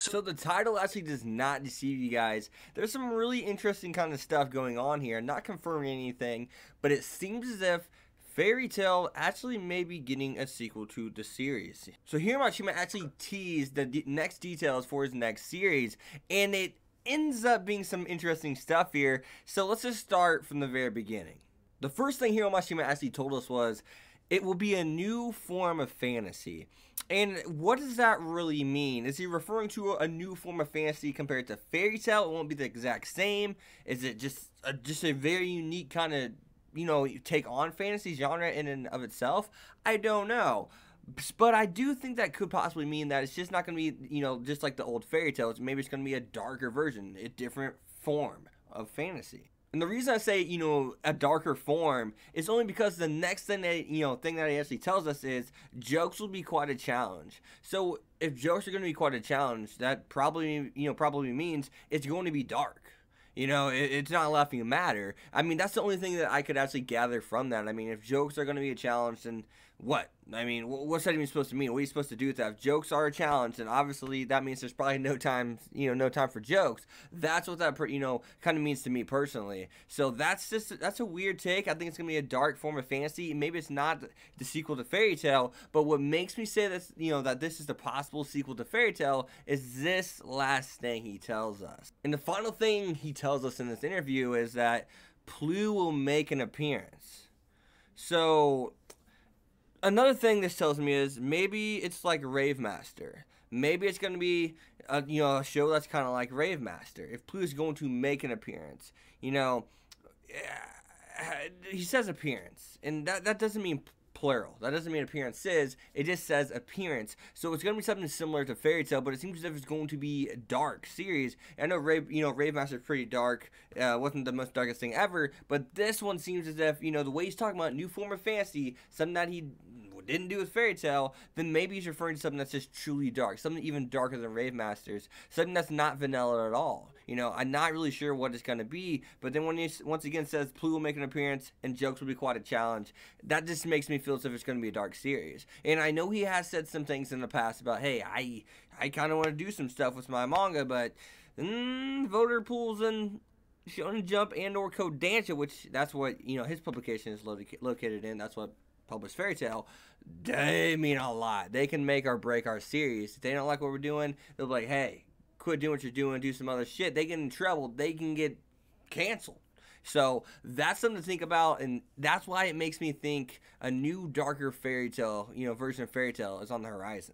So the title actually does not deceive you guys. There's some really interesting kind of stuff going on here. Not confirming anything, but it seems as if Fairy Tail actually may be getting a sequel to the series. So here Machima actually teased the next details for his next series, and it ends up being some interesting stuff here. So let's just start from the very beginning. The first thing Hiro Mashima actually told us was it will be a new form of fantasy. And what does that really mean? Is he referring to a new form of fantasy compared to Fairy Tail? It won't be the exact same. Is it just a very unique kind of, take on fantasy genre in and of itself? I don't know. But I do think that could possibly mean that it's just not going to be, just like the old Fairy Tales. Maybe it's going to be a darker version, a different form of fantasy. And the reason I say, a darker form is only because the next thing that, thing that he actually tells us is jokes will be quite a challenge. So if jokes are going to be quite a challenge, that probably means it's going to be dark. It's not laughing matter. I mean, that's the only thing that I could actually gather from that. I mean, if jokes are going to be a challenge, then what? I mean, what's that even supposed to mean? What are you supposed to do with that? If jokes are a challenge, then obviously that means there's probably no time, no time for jokes. That's what that, kind of means to me personally. So that's a weird take. I think it's going to be a dark form of fantasy. Maybe it's not the sequel to Fairy Tail, but what makes me say this, that this is the possible sequel to Fairy Tail is this last thing he tells us. And the final thing he tells us in this interview is that Plue will make an appearance. So another thing this tells me is maybe it's like Rave Master. Maybe it's going to be a show that's kind of like Rave Master. If Plue is going to make an appearance, he says appearance, and that doesn't mean plural. That doesn't mean appearances. It just says appearance. So it's going to be something similar to Fairy Tail, but it seems as if it's going to be a dark series. I know Rave Master is pretty dark. Wasn't the most darkest thing ever, but this one seems as if, the way he's talking about new form of fantasy, something that he didn't do with Fairy Tail, then maybe he's referring to something that's just truly dark, something even darker than Rave Masters, something that's not vanilla at all. I'm not really sure what it's going to be, but then when he once again says Plue will make an appearance and jokes will be quite a challenge, that just makes me feel as if it's going to be a dark series. And I know he has said some things in the past about, hey, I kind of want to do some stuff with my manga, but voter pools and Shonen Jump and or Kodansha, which that's what, his publication is located in, that's what published Fairy Tail, they mean a lot. They can make or break our series. If they don't like what we're doing, they'll be like, hey, quit doing what you're doing, do some other shit. They get in trouble. They can get canceled. So that's something to think about, and that's why it makes me think a new darker Fairy Tail, version of Fairy Tail is on the horizon.